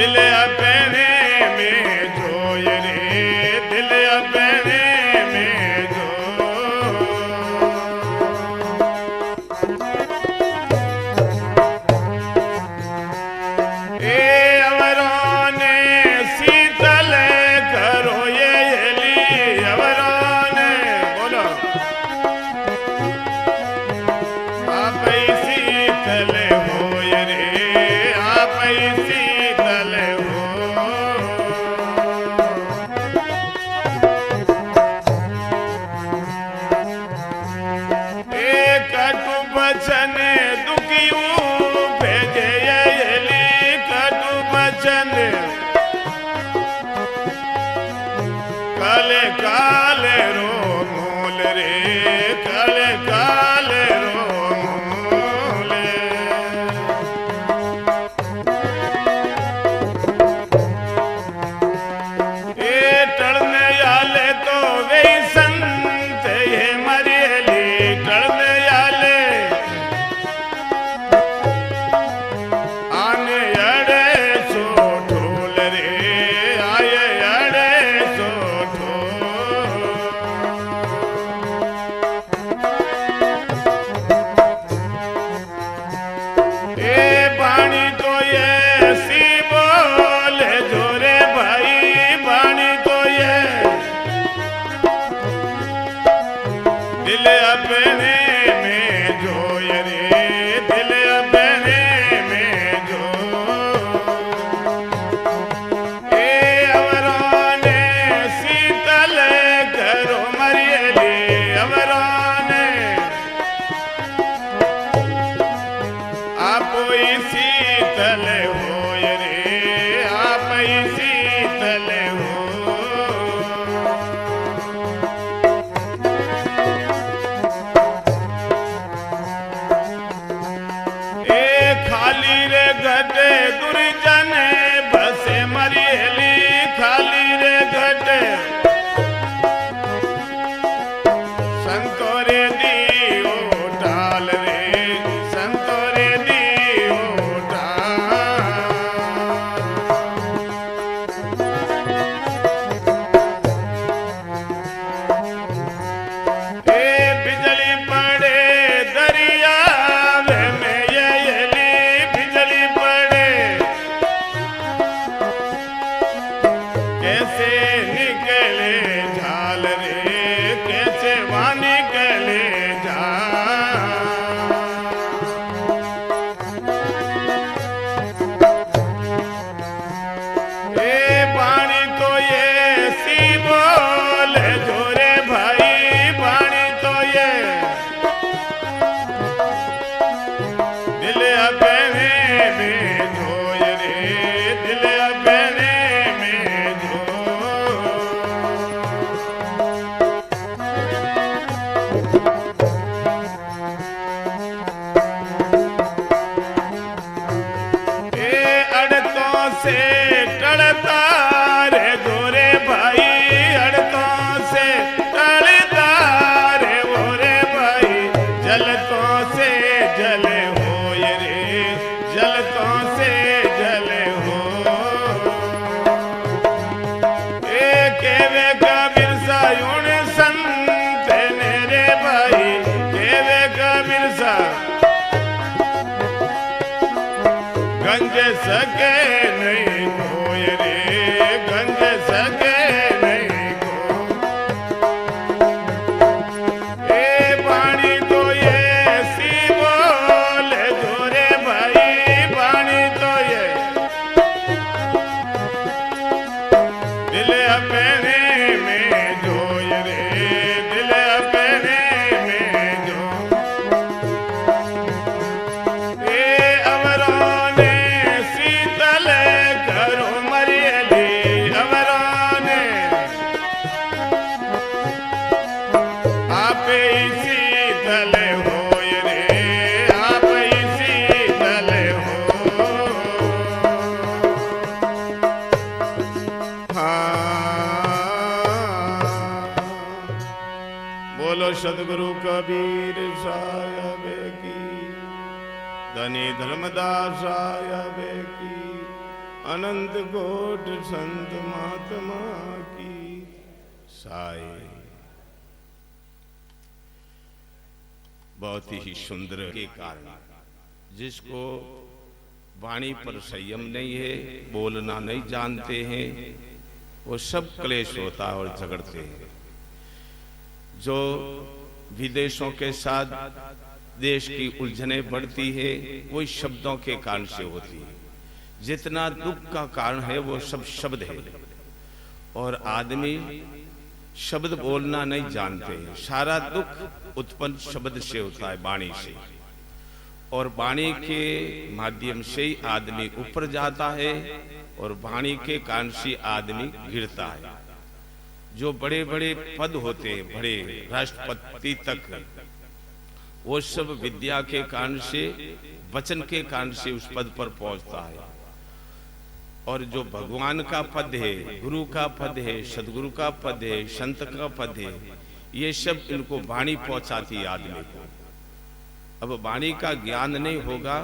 दिल अपने में जोय रे, दिल अपने में जो। ए अवरों ने शीतल करो ये ली, अवरों ने बोलो आप ही शीतल हो ये रे, आप ही शीतल हो। एक कटु बचन दुखियों भेजे ये ली, कटु बचन काले काले रो मूल रे, काले काले रो मूल। ए टलने आले तो वे संत ये मरेली, टलने आले आने अड़े सो ढोल रे, आए अड़े सो ढोल। ए बाणी तो ये सी बोले जोरे भाई, बाणी तो ये दिल अपने में जोय रे, दिल अपने में जो। ए अवरों ने शीतल करो मरियली, अवरों ने आप ही शीतल हो ये रे, आप ही शीतल हो। ए खाली रे घटे दुर्जन बसे मरियली, खाली रे घटे संतोरे दियो टाल रे, संतोरे दियो टाल। ए बिजली पड़े दरिया में ये ली, बिजली पड़े कैसे निकले झाल रे, कैसे वहाँ निकले झाल। ए पानी तो ये सी बोले जोरे भाई, पानी तो ये दिल अपने में जोय रे, दिल अपने में जो। ए अड़तों से टलता रे जोरे भाई, अड़तों से टलता रे वो रे भाई, जलतों से जले हो ये रे, जलतों से जले हो। ए केवे कबीर सायुण संत ने रे भाई, केवे कबीर सा गंज सके नहीं कोई रे, गंज सके नहीं को। ए पानी तो ये सी बोले जोरे भाई, पानी तो ये दिल अपने में जोय रे, दिल अपने में जो। ए अवरों ने शीतल करो मरियली, अवरों ने आप ही शीतल हो ये रे, आप ही शीतल हो। बोलो सदगुरु कबीर साहब की, धनी धर्मदास साहब की, अनंत कोट संत महात्मा की साई। बहुत ही सुंदर के कारण जिसको वाणी पर संयम नहीं है, बोलना नहीं जानते हैं, वो सब क्लेश होता है और झगड़ते हैं। जो विदेशों के साथ देश की उलझने बढ़ती है वो शब्दों के कारण से होती है। जितना दुख का कारण है वो सब शब्द है, और आदमी शब्द बोलना नहीं जानते। सारा दुख उत्पन्न शब्द से होता है, वाणी से, और वाणी के माध्यम से ही आदमी ऊपर जाता है और वाणी के कारण से आदमी गिरता है। जो बड़े बड़े पद होते हैं, बड़े राष्ट्रपति तक, वो सब विद्या के कारण से, वचन के कारण से उस पद पर पहुंचता है। और जो भगवान का पद है, गुरु का पद है, सदगुरु का पद है, संत का पद है, ये सब इनको वाणी पहुंचाती है आदमी को। अब वाणी का ज्ञान नहीं होगा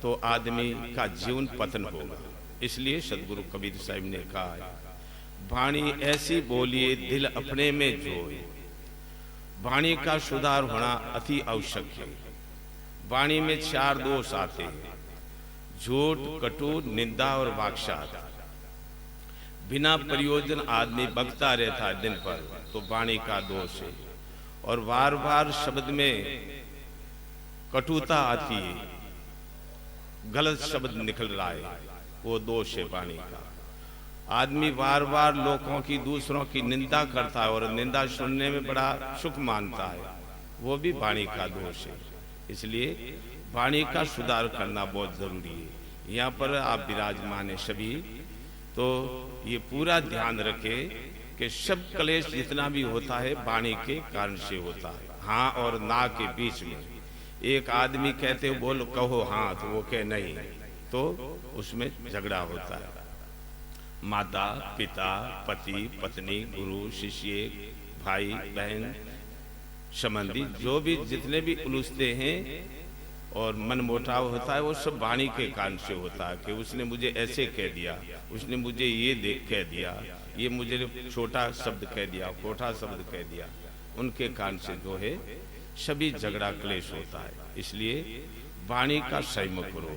तो आदमी का जीवन पतन होगा। इसलिए सदगुरु कबीर साहब ने कहा, वाणी ऐसी बोलिए दिल अपने में जोए। वाणी का सुधार होना अति आवश्यक है। वाणी में 4 दोष आते हैं, झूठ, कटु, निंदा और वाक्चात। बिना प्रयोजन आदमी बकता रहता है दिन पर, तो वाणी का दोष है। और बार बार शब्द में कटुता आती है, गलत शब्द निकल रहा है, वो दोष है वाणी का। आदमी बार बार लोगों की, दूसरों की निंदा करता है और निंदा सुनने में बड़ा सुख मानता है, वो भी वाणी का दोष है। इसलिए वाणी का सुधार करना बहुत जरूरी है। यहाँ पर आप विराजमान है सभी, तो ये पूरा ध्यान रखें कि सब क्लेश जितना भी होता है वाणी के कारण से होता है। हाँ और ना के बीच में एक आदमी कहते हो बोलो कहो हाँ, तो वो कहे नहीं, तो उसमें झगड़ा होता है। माता पिता, पति पत्नी, गुरु शिष्य, भाई बहन, संबंधी, जो भी जितने भी उलझते हैं और मन मोटाव होता है, वो सब वाणी के कारण से होता है। कि उसने मुझे ऐसे कह दिया, उसने मुझे ये देख कह दिया, ये मुझे छोटा शब्द कह दिया, खोटा शब्द कह दिया, उनके कारण से जो है सभी झगड़ा क्लेश होता है। इसलिए वाणी का संयम करो।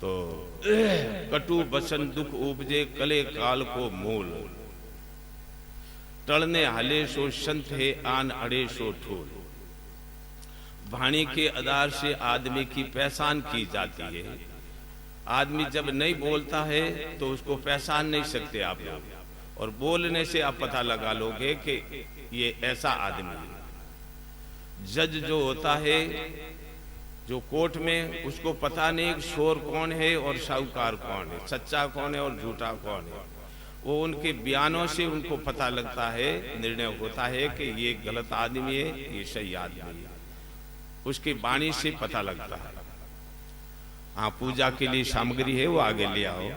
तो कटु बसन दुख उपजे, कले काल को मूल। टलने हले सो संत है, आन अड़े सो ठूल। वाणी के आधार से आदमी की पहचान की जाती है। आदमी जब नहीं बोलता है तो उसको पहचान नहीं सकते आप लोग, और बोलने से आप पता लगा लोगे कि ये ऐसा आदमी है। जज जो होता है, जो कोर्ट में, उसको पता नहीं चोर कौन है और साहूकार कौन है, सच्चा कौन है और झूठा कौन है। वो उनके बयानों से उनको पता लगता है, निर्णय होता है कि ये गलत आदमी है, ये सही आदमी है, उसकी वाणी से पता लगता है। हाँ, पूजा के लिए सामग्री है वो आगे ले आओ।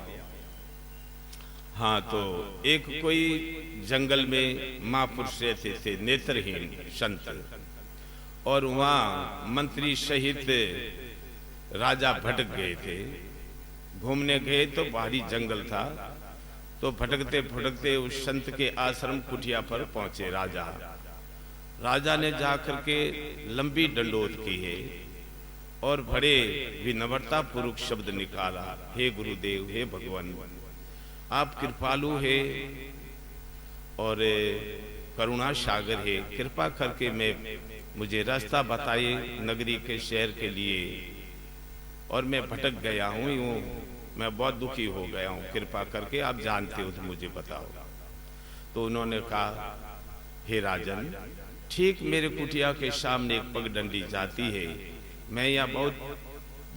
हाँ, तो एक कोई जंगल में महापुरुष रहते थे, नेत्रहीन संत, और वहाँ मंत्री सहित राजा भटक गए थे। घूमने गए तो बाहरी जंगल था, तो भटकते भटकते उस संत के आश्रम कुटिया पर पहुंचे राजा। राजा ने जाकर के लंबी दंडोत की है और बड़े विनम्रता पूर्वक शब्द निकाला, हे गुरुदेव, हे भगवान, आप कृपालु है और करुणा सागर है, कृपा करके मुझे रास्ता बताइए नगरी के शहर के लिए, और मैं भटक गया हूँ, मैं बहुत दुखी हो गया हूँ, कृपा करके आप जानते हो तो मुझे बताओ। तो उन्होंने कहा, हे राजन, ठीक मेरे कुटिया के सामने एक पगडंडी जाती है, मैं यहाँ बहुत,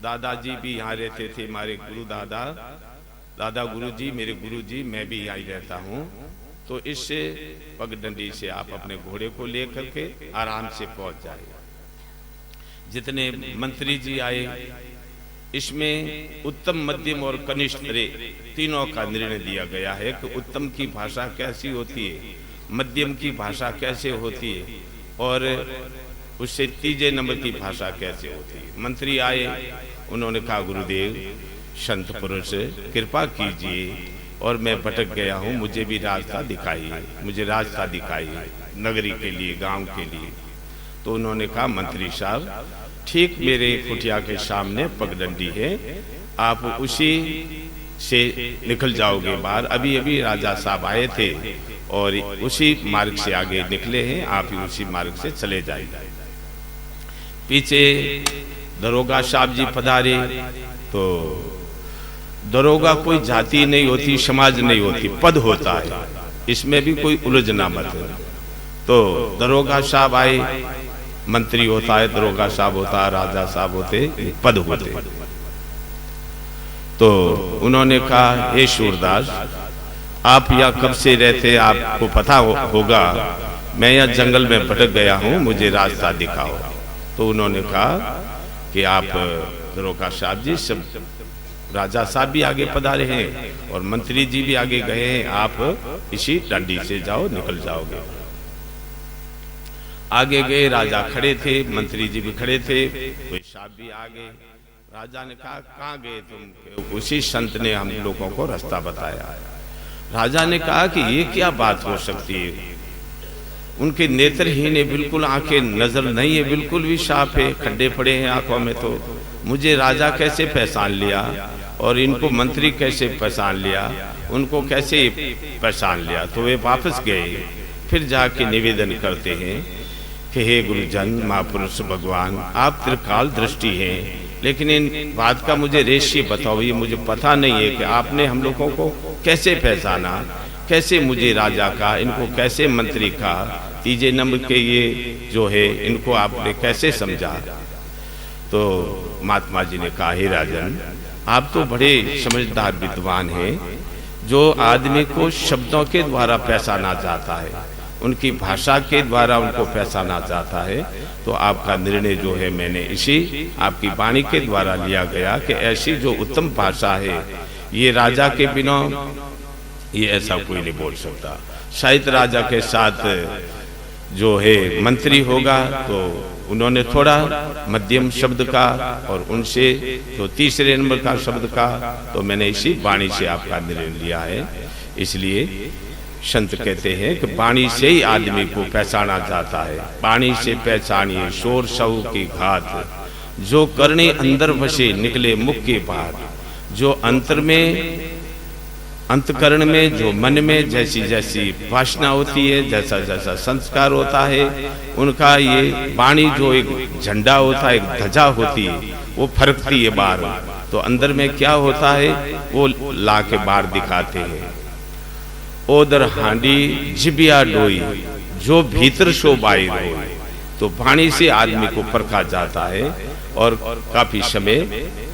दादाजी भी यहाँ रहते थे, हमारे गुरु दादा गुरु जी, मेरे गुरु जी, मैं भी यहाँ रहता हूँ, तो इससे पगडंडी से आप अपने घोड़े को लेकर के आराम से पहुंच जाए। जितने मंत्री जी आए, इसमें उत्तम, मध्यम और कनिष्ठ तीनों का निर्णय दिया गया है कि उत्तम की भाषा कैसी होती है, मध्यम की भाषा कैसे होती है, और उससे तीजे नंबर की भाषा कैसे होती है। मंत्री आए, उन्होंने कहा, गुरुदेव, संत पुरुष कृपा कीजिए और मैं भटक गया हूँ, मुझे भी रास्ता दिखाइए, मुझे रास्ता दिखाइए नगरी के लिए, गांव के लिए। तो उन्होंने कहा मंत्री साहब ठीक मेरे कुटिया के सामने पगडंडी है, आप उसी से निकल जाओगे बाहर। अभी अभी राजा साहब आए थे और उसी मार्ग से आगे निकले हैं, आप ही उसी मार्ग से चले जाइए। पीछे दरोगा साहब जी पधारे। तो दरोगा कोई जाति नहीं होती, समाज नहीं होती, पद होता है, इसमें भी कोई उलझना मत। तो दरोगा साहब आए, मंत्री होता है, दरोगा साहब होता है, राजा साहब होते, पद होते। तो उन्होंने कहा हे सूरदास आप यहाँ कब से रहते, आपको पता होगा, मैं यहाँ जंगल में भटक गया हूँ, मुझे रास्ता दिखाओ। तो उन्होंने कहा कि आप दरोगा साहब जी, सब राजा साहब भी आगे पधारे हैं और मंत्री जी भी आगे गए हैं, आप इसी डंडी से जाओ, निकल जाओगे। आगे गए, राजा खड़े थे, मंत्री जी भी खड़े थे, कोई साहब भी आ गए। राजा ने कहा कहाँ गए तुम? उसी संत ने हम लोगों को रास्ता बताया। राजा ने कहा कि ये क्या बात हो सकती है, उनके नेत्रहीन है, बिल्कुल आंखें नजर नहीं है, बिल्कुल भी साफ है, खड्डे पड़े हैं आंखों में। तो मुझे राजा कैसे पहचान लिया और इनको मंत्री कैसे पहचान लिया, उनको कैसे पहचान लिया? तो वे वापस गए, फिर जाके निवेदन करते हैं कि हे गुरुजन, महापुरुष भगवान, आप त्रिकाल दृष्टि हैं, लेकिन इन बात का मुझे रेशी बताओ, ये मुझे पता नहीं है कि आपने हम लोगों को कैसे पहचाना, कैसे मुझे राजा का, इनको कैसे मंत्री का, तीजे नंबर के ये जो है इनको आपने कैसे समझा? तो महात्मा जी ने कहा हे राजन, आप तो बड़े समझदार विद्वान हैं, जो आदमी को शब्दों के द्वारा पहचाना जाता है, उनकी भाषा के द्वारा उनको पहचाना जाता है। तो आपका निर्णय जो है मैंने इसी आपकी वाणी के द्वारा लिया गया कि ऐसी जो उत्तम भाषा है, ये राजा के बिना ये ऐसा कोई नहीं बोल सकता। शायद राजा के साथ जो है मंत्री होगा, तो उन्होंने थोड़ा मध्यम शब्द का और उनसे तो तीसरे नंबर का शब्द का, तो मैंने इसी वाणी से आपका निर्णय लिया है। इसलिए संत कहते हैं कि वाणी से ही आदमी को पहचाना जाता है। वाणी से पहचानिए शोर शव की घात, जो करने अंदर बसे निकले मुख के बाहर। जो अंतर में, अंतकरण में, जो मन में जैसी जैसी वासना होती है, जैसा जैसा संस्कार होता है, उनका ये वाणी जो एक झंडा होता है, एक ध्वजा होती है, वो फरकती है बाहर। तो अंदर में क्या होता है वो ला के बाहर दिखाते हैं। ओदर हांडी जिबिया डोई, जो भीतर सो बाहर होई। तो वाणी से आदमी को परखा जाता है और काफी समय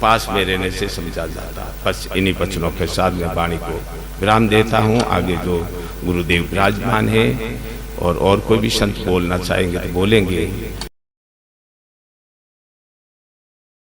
पास में रहने से समझा जाता है। बस इन्हीं वचनों के साथ मैं वाणी को विराम देता हूँ। आगे जो गुरुदेव विराजमान है और कोई भी संत बोलना चाहेंगे तो बोलेंगे।